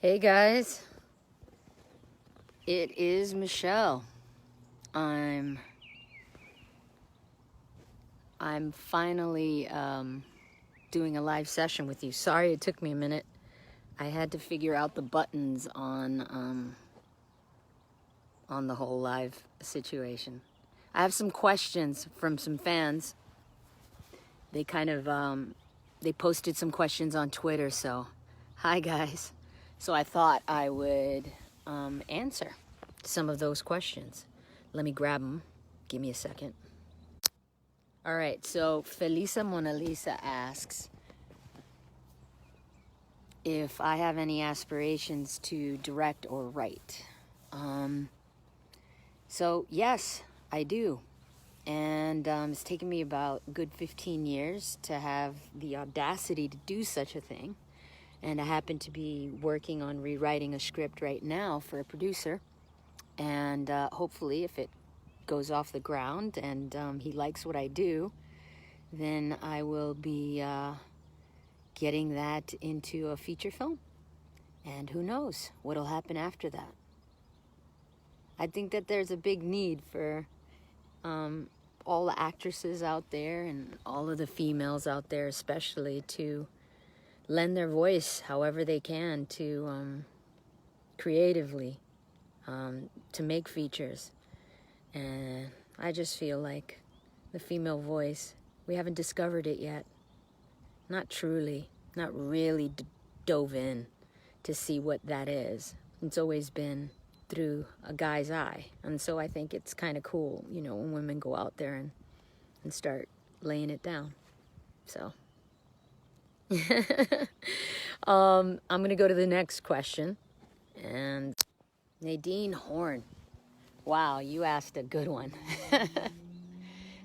Hey guys, it is Michelle. I'm finally doing a live session with you. Sorry it took me a minute. I had to figure out the buttons on the whole live situation. I have some questions from some fans. They kind of they posted some questions on Twitter, so hi guys. So I thought I would answer some of those questions. Let me grab them. Give me a second. All right, so Felisa Mona Lisa asks if I have any aspirations to direct or write. So yes, I do. And it's taken me about a good 15 years to have the audacity to do such a thing. And I happen to be working on rewriting a script right now for a producer. And hopefully if it goes off the ground and he likes what I do, then I will be getting that into a feature film. And who knows what'll happen after that. I think that there's a big need for all the actresses out there and all of the females out there especially to lend their voice however they can to creatively to make features. And I just feel like the female voice, we haven't discovered it yet. Not truly, not really dove in to see what that is. It's always been through a guy's eye. And so I think it's kind of cool, you know, when women go out there and start laying it down. So I'm going to go to the next question. And Nadine Horn. Wow, you asked a good one.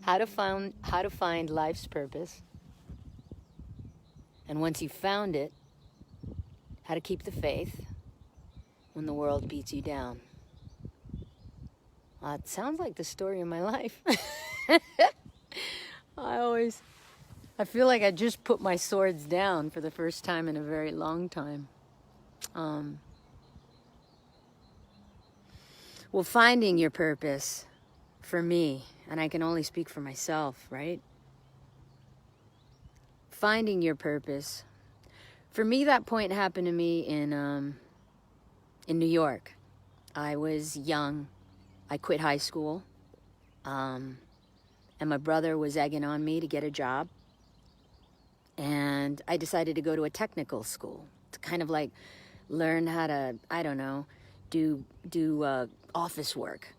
How to find life's purpose. And once you found it, how to keep the faith when the world beats you down. It sounds like the story of my life. I feel like I just put my swords down for the first time in a very long time. Well, finding your purpose for me, and I can only speak for myself, right? Finding your purpose. For me, that point happened to me in New York. I was young. I quit high school. And my brother was egging on me to get a job. And I decided to go to a technical school to kind of like learn how to, I don't know, do office work.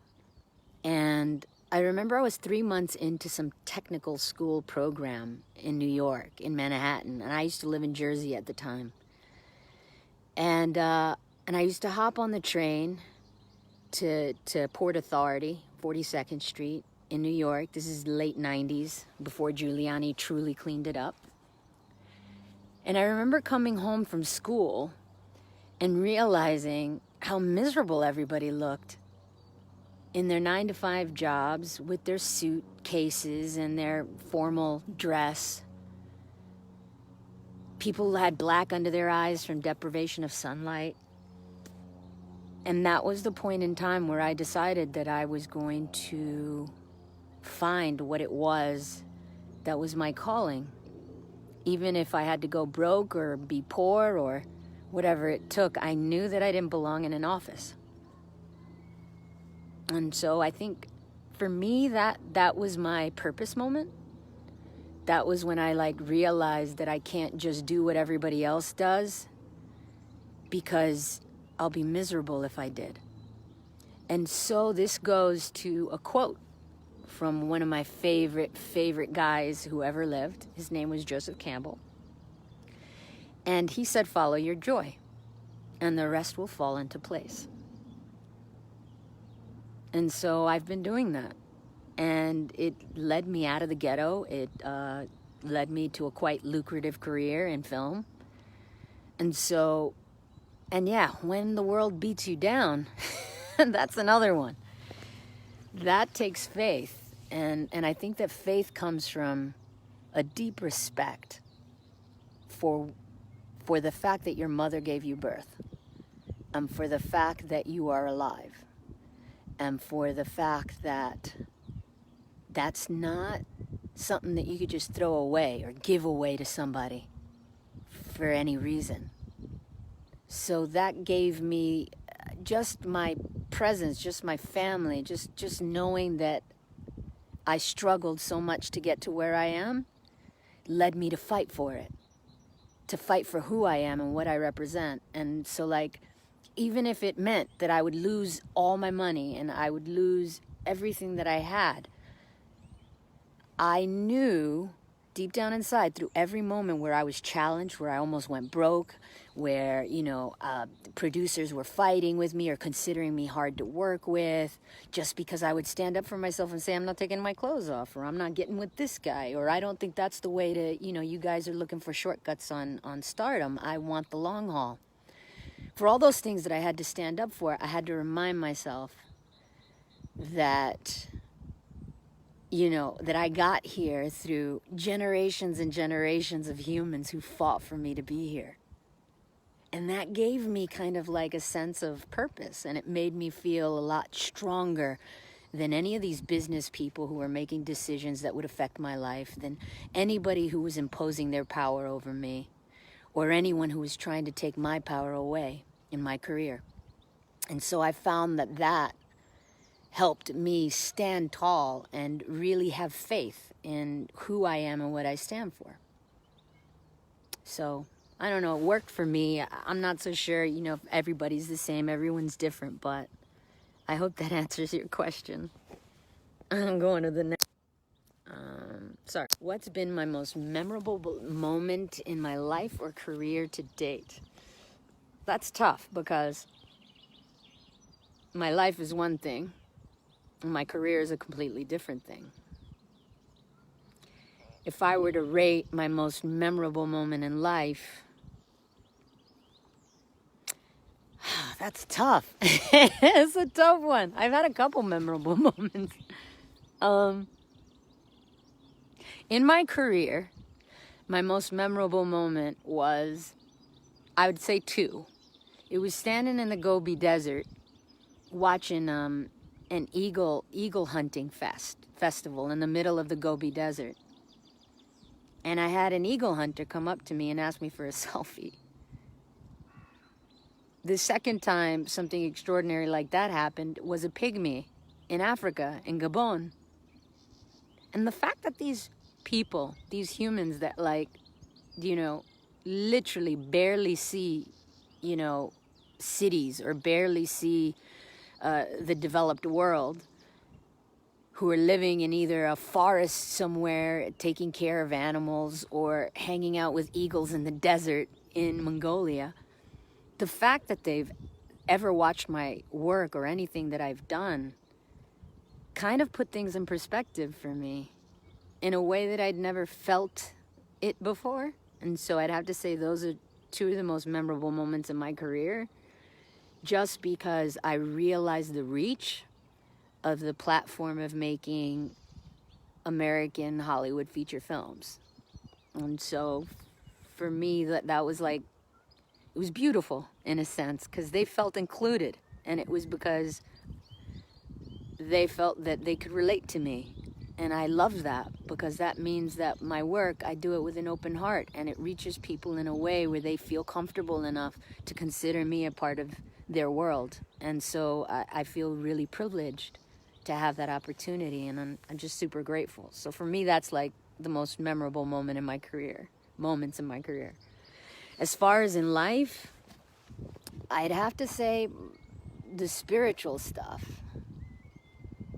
And I remember I was 3 months into some technical school program in New York, in Manhattan. And I used to live in Jersey at the time. And I used to hop on the train to Port Authority, 42nd Street in New York. This is late 90s, before Giuliani truly cleaned it up. And I remember coming home from school and realizing how miserable everybody looked in their 9-to-5 jobs with their suitcases and their formal dress. People had black under their eyes from deprivation of sunlight. And that was the point in time where I decided that I was going to find what it was that was my calling. Even if I had to go broke or be poor or whatever it took, I knew that I didn't belong in an office. And so I think for me that was my purpose moment. That was when I realized that I can't just do what everybody else does, because I'll be miserable if I did. And so this goes to a quote from one of my favorite guys who ever lived. His name was Joseph Campbell. And he said, follow your joy, and the rest will fall into place. And so I've been doing that. And it led me out of the ghetto. It led me to a quite lucrative career in film. And so, and yeah, when the world beats you down, that's another one. That takes faith. And I think that faith comes from a deep respect for the fact that your mother gave you birth. for the fact that you are alive, and for the fact that that's not something that you could just throw away or give away to somebody for any reason. So that gave me just my presence, just my family, just knowing that I struggled so much to get to where I am, led me to fight for it, to fight for who I am and what I represent. And so, like, even if it meant that I would lose all my money and I would lose everything that I had, I knew deep down inside, through every moment where I was challenged, where I almost went broke, where, producers were fighting with me or considering me hard to work with, just because I would stand up for myself and say, I'm not taking my clothes off, or I'm not getting with this guy, or I don't think that's the way to, you guys are looking for shortcuts on stardom. I want the long haul. For all those things that I had to stand up for, I had to remind myself that that I got here through generations and generations of humans who fought for me to be here. And that gave me kind of like a sense of purpose, and it made me feel a lot stronger than any of these business people who were making decisions that would affect my life, than anybody who was imposing their power over me, or anyone who was trying to take my power away in my career. And so I found that helped me stand tall and really have faith in who I am and what I stand for. So, I don't know, it worked for me. I'm not so sure, if everybody's the same, everyone's different, but I hope that answers your question. I'm going to the next. Sorry. What's been my most memorable moment in my life or career to date? That's tough, because my life is one thing, my career is a completely different thing. If I were to rate my most memorable moment in life, that's tough. It's a tough one. I've had a couple memorable moments. In my career, my most memorable moment was, I would say two. It was standing in the Gobi Desert watching an eagle hunting festival in the middle of the Gobi Desert. And I had an eagle hunter come up to me and ask me for a selfie. The second time something extraordinary like that happened was a pygmy in Africa, in Gabon. And the fact that these people, these humans that literally barely see, cities or barely see the developed world, who are living in either a forest somewhere, taking care of animals, or hanging out with eagles in the desert in Mongolia, the fact that they've ever watched my work or anything that I've done kind of put things in perspective for me in a way that I'd never felt it before. And so I'd have to say those are two of the most memorable moments in my career, just because I realized the reach of the platform of making American Hollywood feature films. And so for me, that was like, it was beautiful in a sense, because they felt included, and it was because they felt that they could relate to me. And I love that, because that means that my work, I do it with an open heart, and it reaches people in a way where they feel comfortable enough to consider me a part of their world. And so I feel really privileged to have that opportunity, and I'm just super grateful. So for me, that's like the most memorable moments in my career. As far as in life, I'd have to say the spiritual stuff,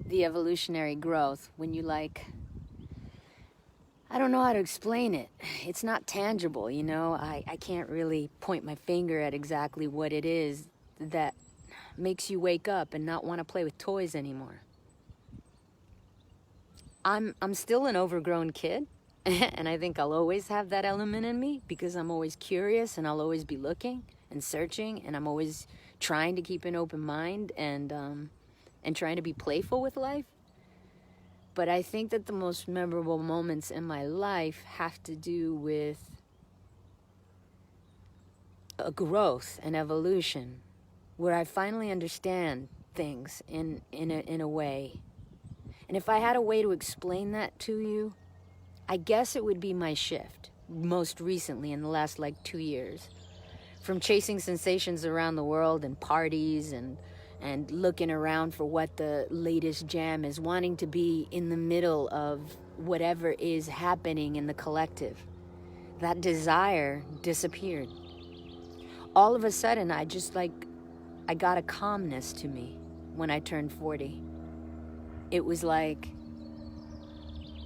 the evolutionary growth, when you I don't know how to explain it. It's not tangible, I can't really point my finger at exactly what it is that makes you wake up and not want to play with toys anymore. I'm still an overgrown kid, and I think I'll always have that element in me, because I'm always curious, and I'll always be looking and searching, and I'm always trying to keep an open mind and trying to be playful with life. But I think that the most memorable moments in my life have to do with a growth and evolution where I finally understand things in a way. And if I had a way to explain that to you, I guess it would be my shift, most recently in the last like 2 years. From chasing sensations around the world and parties and looking around for what the latest jam is, wanting to be in the middle of whatever is happening in the collective. That desire disappeared. All of a sudden, I got a calmness to me when I turned 40. It was like,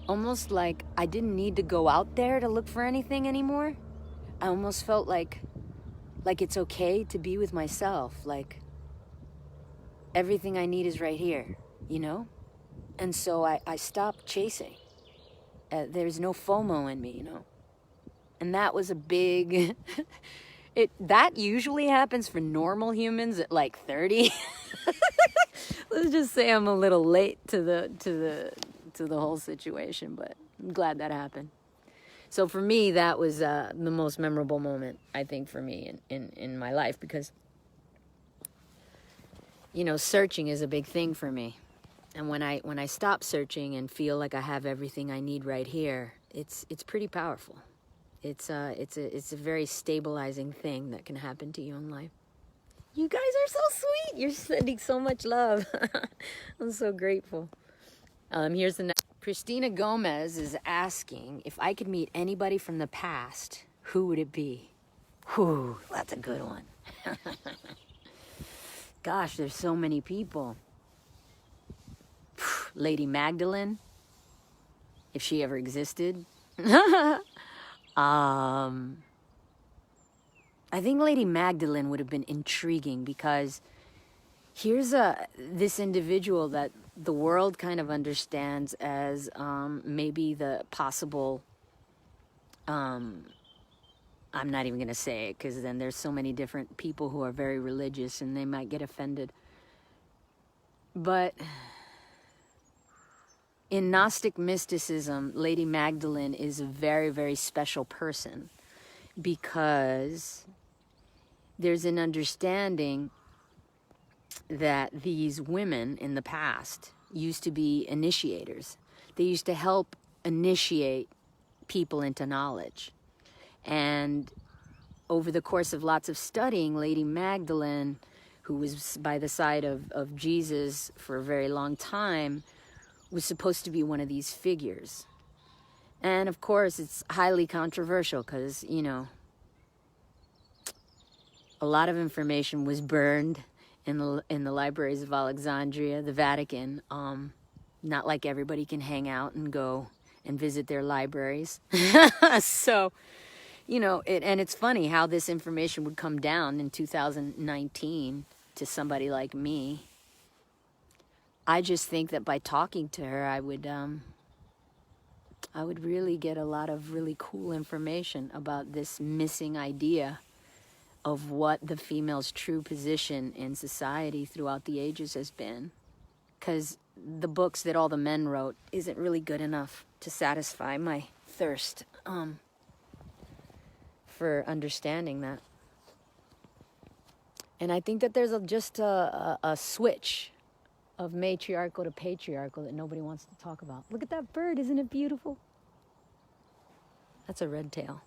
almost like I didn't need to go out there to look for anything anymore. I almost felt like it's okay to be with myself. Like, everything I need is right here, you know? And so I stopped chasing. There's no FOMO in me, you know? And that was a big... that usually happens for normal humans at like 30. Let's just say I'm a little late to the whole situation, but I'm glad that happened. So for me, that was the most memorable moment, I think, for me in my life, because, you know, searching is a big thing for me. And when I stop searching and feel like I have everything I need right here, it's pretty powerful. It's a very stabilizing thing that can happen to you in life. You guys are so sweet. You're sending so much love. I'm so grateful. Here's the next. Christina Gomez is asking if I could meet anybody from the past, who would it be? Whew, that's a good one. Gosh, there's so many people. Lady Magdalene, if she ever existed. I think Lady Magdalene would have been intriguing, because here's this individual that the world kind of understands as maybe the possible, I'm not even going to say it, because then there's so many different people who are very religious and they might get offended. But in Gnostic mysticism, Lady Magdalene is a very, very special person, because there's an understanding that these women in the past used to be initiators. They used to help initiate people into knowledge. And over the course of lots of studying, Lady Magdalene, who was by the side of Jesus for a very long time, was supposed to be one of these figures. And of course, it's highly controversial, because, you know, a lot of information was burned in the libraries of Alexandria, the Vatican. Not like everybody can hang out and go and visit their libraries. So, you know, and it's funny how this information would come down in 2019 to somebody like me. I just think that by talking to her, I would really get a lot of really cool information about this missing idea of what the female's true position in society throughout the ages has been. Because the books that all the men wrote isn't really good enough to satisfy my thirst for understanding that. And I think that there's just a switch of matriarchal to patriarchal that nobody wants to talk about. Look at that bird, isn't it beautiful? That's a red tail.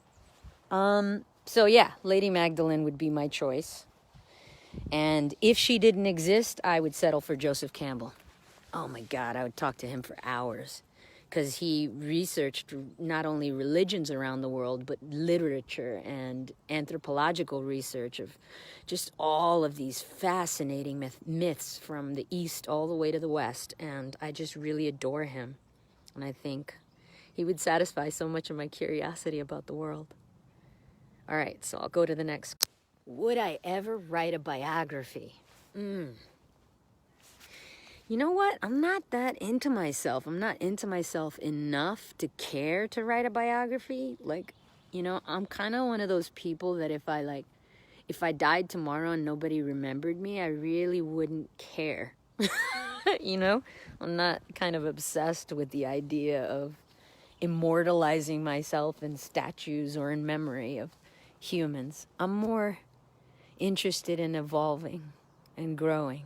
So yeah, Lady Magdalene would be my choice. And if she didn't exist, I would settle for Joseph Campbell. Oh my God, I would talk to him for hours, because he researched not only religions around the world, but literature and anthropological research of just all of these fascinating myths from the East all the way to the West. And I just really adore him. And I think he would satisfy so much of my curiosity about the world. All right, so I'll go to the next. Would I ever write a biography? You know what? I'm not that into myself. I'm not into myself enough to care to write a biography. Like, you know, I'm kind of one of those people that if I died tomorrow and nobody remembered me, I really wouldn't care. You know? I'm not kind of obsessed with the idea of immortalizing myself in statues or in memory of humans. I'm more interested in evolving and growing.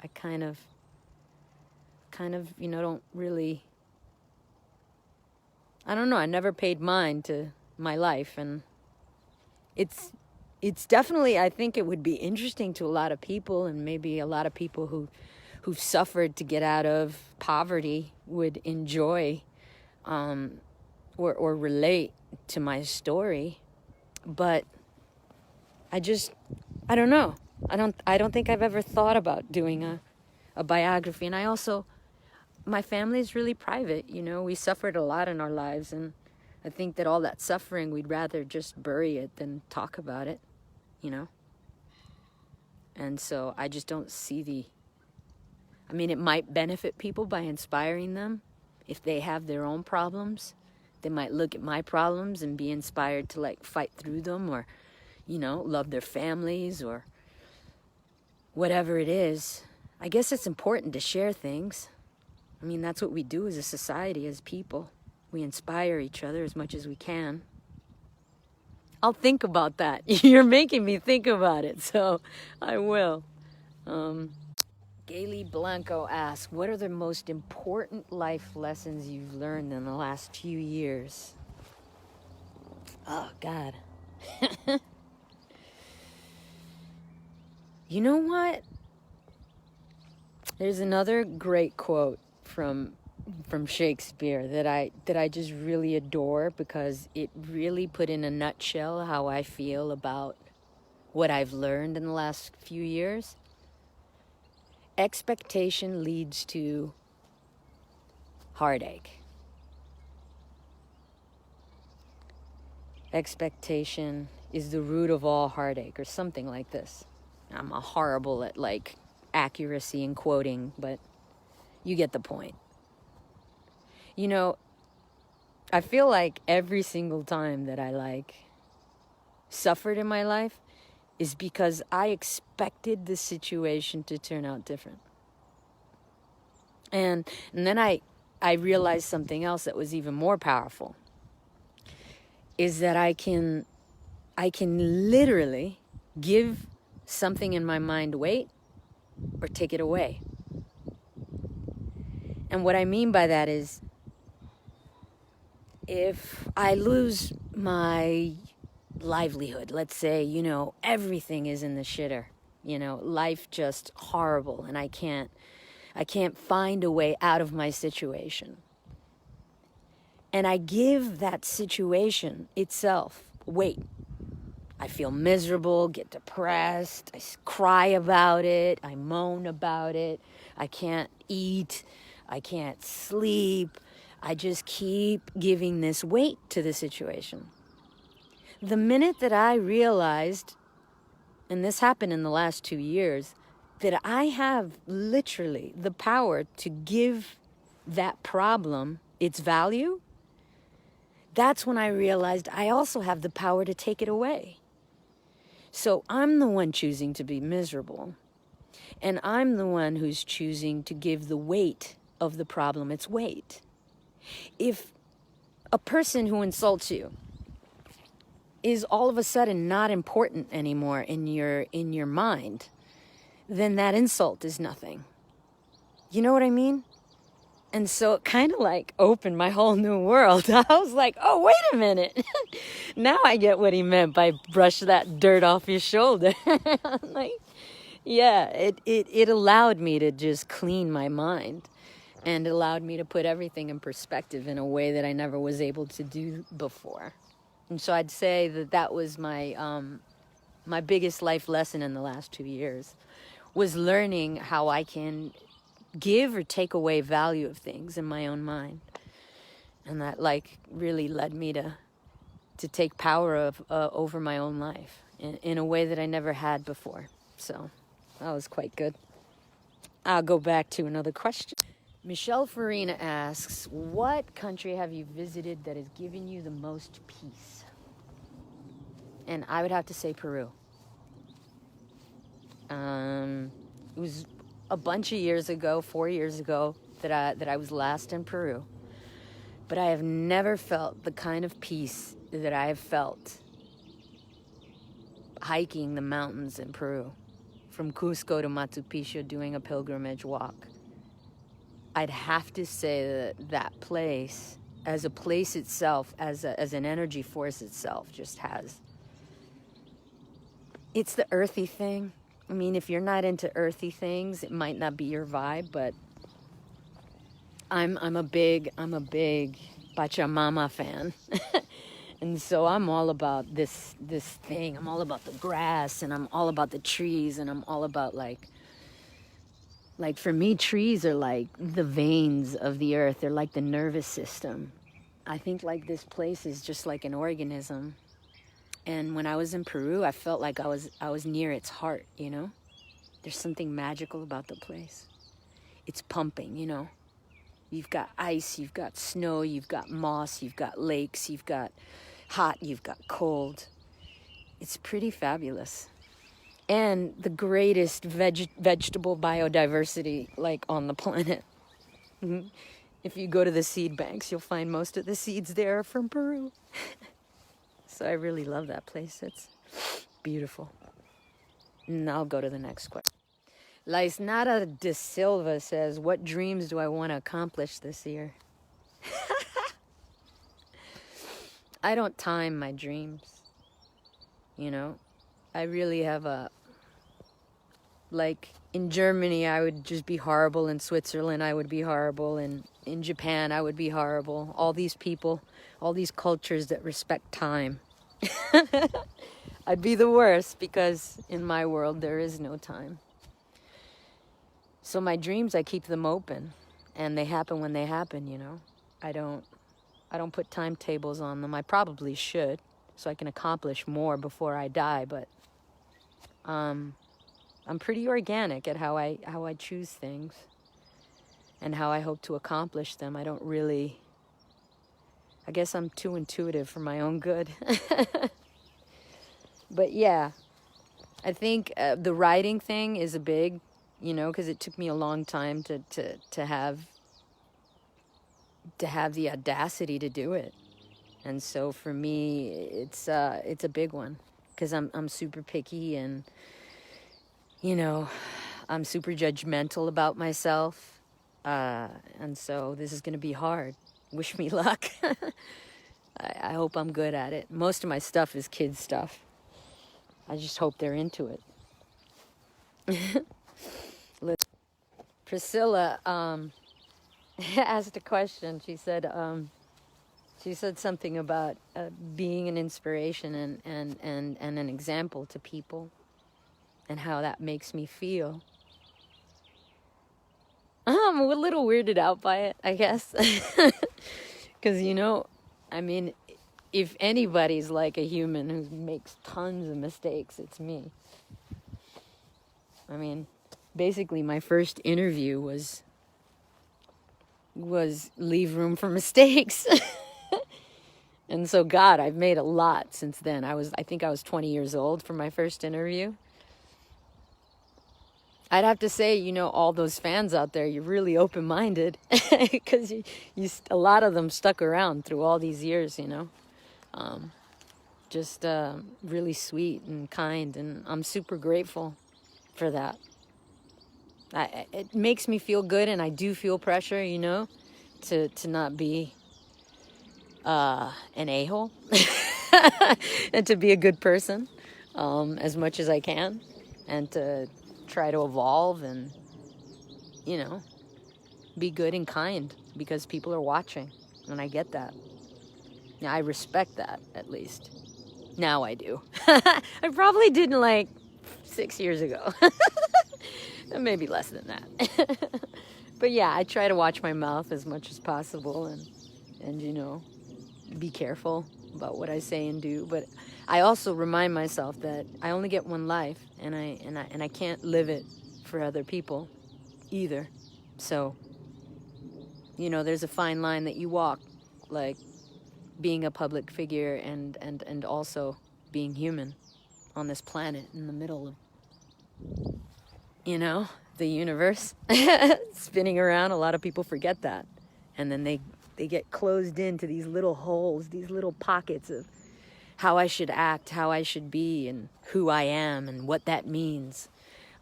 I kind of, don't really, I don't know, I never paid mind to my life, and it's definitely, I think it would be interesting to a lot of people, and maybe a lot of people who've suffered to get out of poverty would enjoy or relate to my story. But I don't know. I don't think I've ever thought about doing a biography. And I also, my family is really private, we suffered a lot in our lives, and I think that all that suffering, we'd rather just bury it than talk about it, And so I just don't see it might benefit people by inspiring them. If they have their own problems, they might look at my problems and be inspired to fight through them, or, love their families, or whatever it is. I guess it's important to share things. That's what we do as a society, as people. We inspire each other as much as we can. I'll think about that. You're making me think about it, so I will. Gaily Blanco asks, what are the most important life lessons you've learned in the last few years? Oh, God. You know what? There's another great quote from Shakespeare that I just really adore, because it really put in a nutshell how I feel about what I've learned in the last few years. Expectation leads to heartache. Expectation is the root of all heartache, or something like this. I'm horrible at accuracy and quoting, but you get the point. I feel like every single time that I suffered in my life is because I expected the situation to turn out different. And then I realized something else that was even more powerful, is that I can literally give something in my mind weight or take it away. And what I mean by that is, if I lose my livelihood, let's say, everything is in the shitter, life just horrible, and I can't find a way out of my situation. And I give that situation itself weight. I feel miserable, get depressed, I cry about it, I moan about it, I can't eat, I can't sleep. I just keep giving this weight to the situation. The minute that I realized, and this happened in the last 2 years, that I have literally the power to give that problem its value, that's when I realized I also have the power to take it away. So I'm the one choosing to be miserable, and I'm the one who's choosing to give the weight of the problem its weight. If a person who insults you is all of a sudden not important anymore in your mind, then that insult is nothing. You know what I mean? And so it kind of opened my whole new world. I was like, oh, wait a minute. Now I get what he meant by brush that dirt off your shoulder. It allowed me to just clean my mind, and it allowed me to put everything in perspective in a way that I never was able to do before. And so I'd say that was my my biggest life lesson in the last 2 years, was learning how I can give or take away value of things in my own mind. And that really led me to take power over my own life in a way that I never had before. So that was quite good. I'll go back to another question. Michelle Farina asks, what country have you visited that has given you the most peace? And I would have to say Peru. It was a bunch of years ago, 4 years ago, that I was last in Peru. But I have never felt the kind of peace that I have felt hiking the mountains in Peru from Cusco to Machu Picchu doing a pilgrimage walk, I'd have to say that that place, as a place itself, as an energy force itself, just has... It's the earthy thing. I mean, if you're not into earthy things, it might not be your vibe, but I'm a big Pachamama fan. And so I'm all about this thing. I'm all about the grass, and I'm all about the trees, and I'm all about like for me, trees are like the veins of the earth. They're like the nervous system. I think like this place is just like an organism. And when I was in Peru, I felt like I was near its heart, you know? There's something magical about the place. It's pumping, you know? You've got ice, you've got snow, you've got moss, you've got lakes, you've got hot, you've got cold. It's pretty fabulous. And the greatest vegetable biodiversity, like, on the planet. If you go to the seed banks, you'll find most of the seeds there are from Peru. So I really love that place. It's beautiful. And I'll go to the next question. La Isnara de Silva says, what dreams do I want to accomplish this year? I don't time my dreams. You know, I really have like in Germany, I would just be horrible. In Switzerland, I would be horrible. And in Japan, I would be horrible. All these people, all these cultures that respect time. I'd be the worst, because in my world there is no time. So my dreams, I keep them open, and they happen when they happen, you know. I don't put timetables on them. I probably should, so I can accomplish more before I die, but I'm pretty organic at how I choose things and how I hope to accomplish them. I don't really... I guess I'm too intuitive for my own good. But yeah, I think the writing thing is a big, you know, because it took me a long time to have the audacity to do it. And so for me, it's a big one, because I'm super picky, and, you know, I'm super judgmental about myself. And so this is going to be hard. Wish me luck. I hope I'm good at it. Most of my stuff is kids stuff. I just hope they're into it. Priscilla asked a question. She said something about being an inspiration and an example to people, and how that makes me feel. I'm a little weirded out by it, I guess. Because, you know, I mean, if anybody's like a human who makes tons of mistakes, it's me. I mean, basically my first interview was leave room for mistakes. And so, God, I've made a lot since then. I think I was 20 years old for my first interview. I'd have to say, you know, all those fans out there, you're really open-minded, because a lot of them stuck around through all these years, you know. Just really sweet and kind, and I'm super grateful for that. It makes me feel good, and I do feel pressure, you know, to not be an a-hole, and to be a good person as much as I can, and to try to evolve and, you know, be good and kind, because people are watching, and I get that. Now, I respect that, at least. Now I do. I probably didn't, like, 6 years ago. Maybe less than that. But yeah, I try to watch my mouth as much as possible, and you know, be careful about what I say and do. But I also remind myself that I only get one life, and I can't live it for other people either. So, you know, there's a fine line that you walk, like being a public figure and also being human on this planet in the middle of, you know, the universe spinning around. A lot of people forget that, and then they get closed into these little holes, these little pockets of how I should act, how I should be, and who I am, and what that means.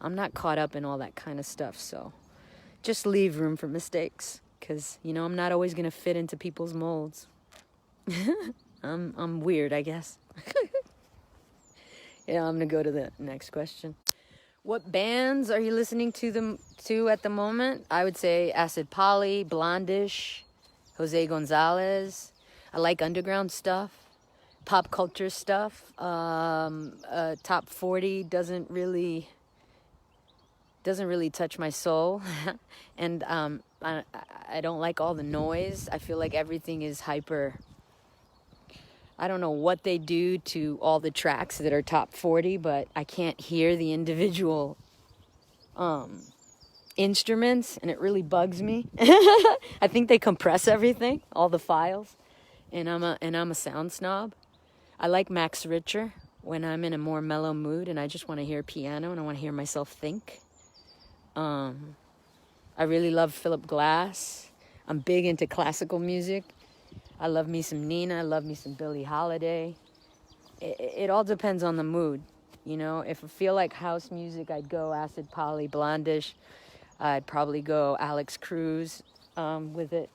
I'm not caught up in all that kind of stuff. So just leave room for mistakes, because, you know, I'm not always going to fit into people's molds. I'm weird, I guess. Yeah, I'm going to go to the next question. What bands are you listening to at the moment? I would say Acid Poly, Blondish, Jose Gonzalez. I like underground stuff, pop culture stuff. Top 40 doesn't really touch my soul. And I don't like all the noise. I feel like everything is hyper. I don't know what they do to all the tracks that are top 40, but I can't hear the individual instruments, and it really bugs me. I think they compress everything, all the files, and I'm a sound snob. I like Max Richter when I'm in a more mellow mood and I just want to hear piano and I want to hear myself think. I really love Philip Glass. I'm big into classical music. I love me some Nina. I love me some Billie Holiday. It all depends on the mood. You know, if I feel like house music, I'd go Acid Poly, Blondish. I'd probably go Alex Cruz with it.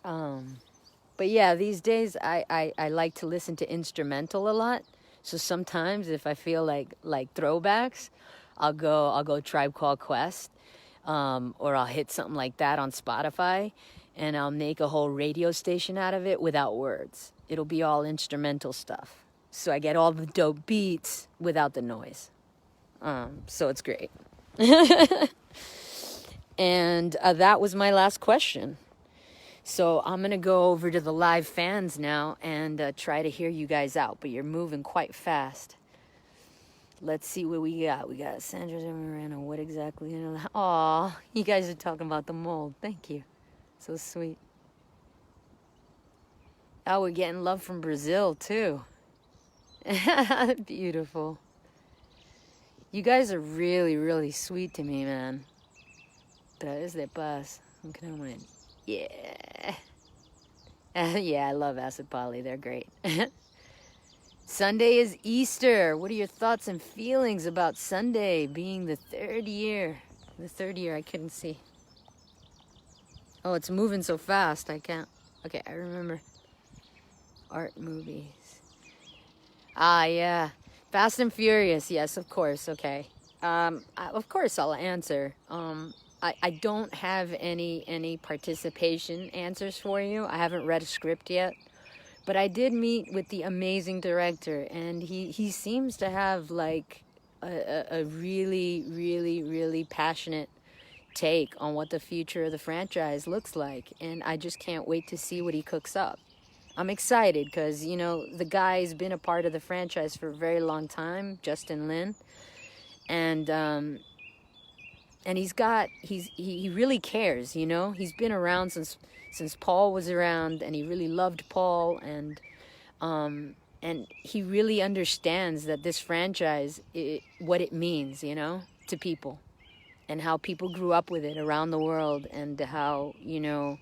But yeah, these days I like to listen to instrumental a lot. So sometimes if I feel like throwbacks, I'll go Tribe Called Quest, or I'll hit something like that on Spotify, and I'll make a whole radio station out of it without words. It'll be all instrumental stuff. So I get all the dope beats without the noise. So it's great. And that was my last question. So I'm going to go over to the live fans now and try to hear you guys out. But you're moving quite fast. Let's see what we got. We got Sandra Miranda. What exactly? Aw, you guys are talking about the mold. Thank you. So sweet. Oh, we're getting love from Brazil, too. Beautiful. You guys are really, really sweet to me, man. Traes de paz. Yeah. Yeah, I love Acid Poly. They're great. Sunday is Easter. What are your thoughts and feelings about Sunday being the third year? The third year, I couldn't see. Oh, it's moving so fast. I can't. Okay, I remember. Art movies. Ah, yeah. Fast and Furious. Yes, of course. Okay. Of course, I'll answer. I don't have any participation answers for you. I haven't read a script yet. But I did meet with the amazing director, and he seems to have like a really, really, really passionate take on what the future of the franchise looks like. And I just can't wait to see what he cooks up. I'm excited because, you know, the guy's been a part of the franchise for a very long time, Justin Lin. And he really cares, you know. He's been around since Paul was around, and he really loved Paul, and he really understands that this franchise, what it means, you know, to people, and how people grew up with it around the world, and how, you know,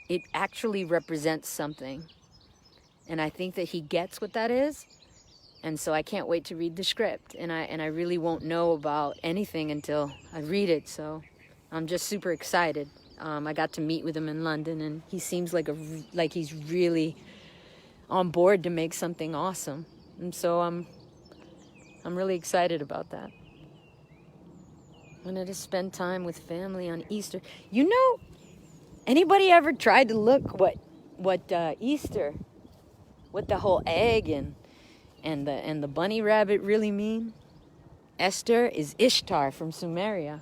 it actually represents something. And I think that he gets what that is. And so I can't wait to read the script, and I really won't know about anything until I read it. So I'm just super excited. I got to meet with him in London, and he seems like he's really on board to make something awesome. And so I'm really excited about that. Wanted to spend time with family on Easter. You know, anybody ever tried to look what Easter, what the whole egg and the bunny rabbit really mean? Esther is Ishtar from Sumeria.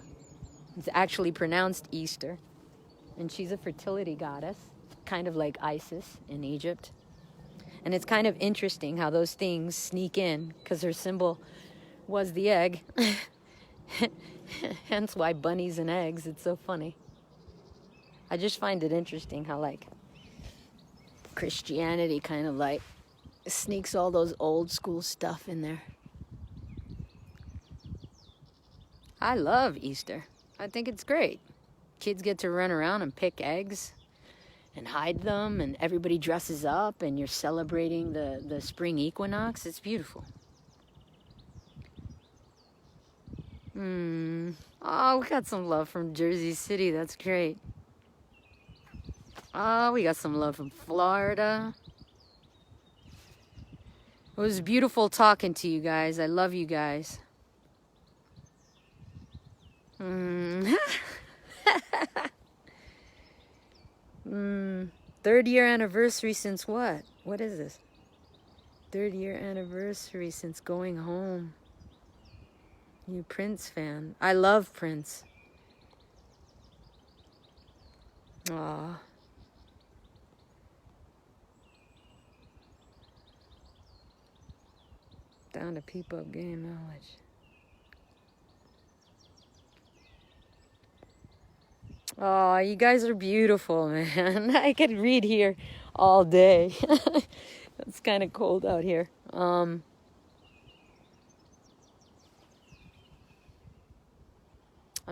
It's actually pronounced Easter. And she's a fertility goddess, kind of like Isis in Egypt. And it's kind of interesting how those things sneak in, because her symbol was the egg. Hence why bunnies and eggs, it's so funny. I just find it interesting how, like, Christianity kind of, like, sneaks all those old school stuff in there. I love Easter. I think it's great. Kids get to run around and pick eggs and hide them, and everybody dresses up, and you're celebrating the spring equinox. It's beautiful. Oh, we got some love from Jersey City. That's great. Oh, we got some love from Florida. It was beautiful talking to you guys. I love you guys. Third year anniversary since what? What is this? Third year anniversary since going home. You Prince fan. I love Prince. Aw. Down to peep up game knowledge. Oh, you guys are beautiful, man. I could read here all day. It's kind of cold out here. I'm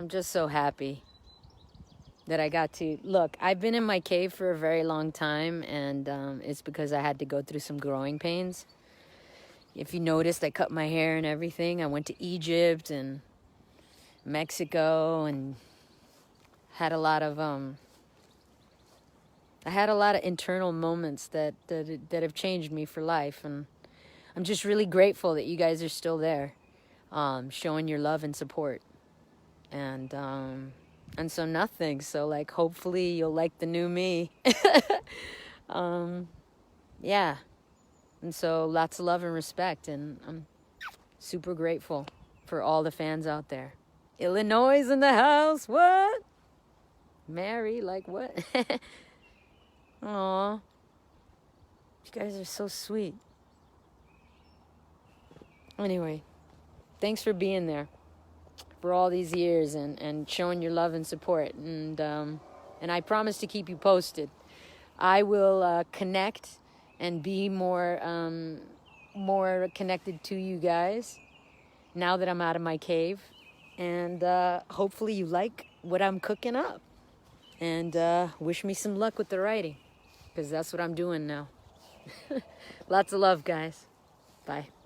just so happy that I got to look. I've been in my cave for a very long time, and it's because I had to go through some growing pains. If you noticed, I cut my hair and everything. I went to Egypt and Mexico and had a lot of internal moments that have changed me for life, and I'm just really grateful that you guys are still there, showing your love and support, and so nothing. So like, hopefully you'll like the new me. Yeah, and so lots of love and respect, and I'm super grateful for all the fans out there. Illinois in the house. What? Mary, like what? Aw. You guys are so sweet. Anyway, thanks for being there for all these years and showing your love and support. And I promise to keep you posted. I will connect and be more connected to you guys now that I'm out of my cave. And hopefully you like what I'm cooking up. And wish me some luck with the writing, because that's what I'm doing now. Lots of love, guys. Bye.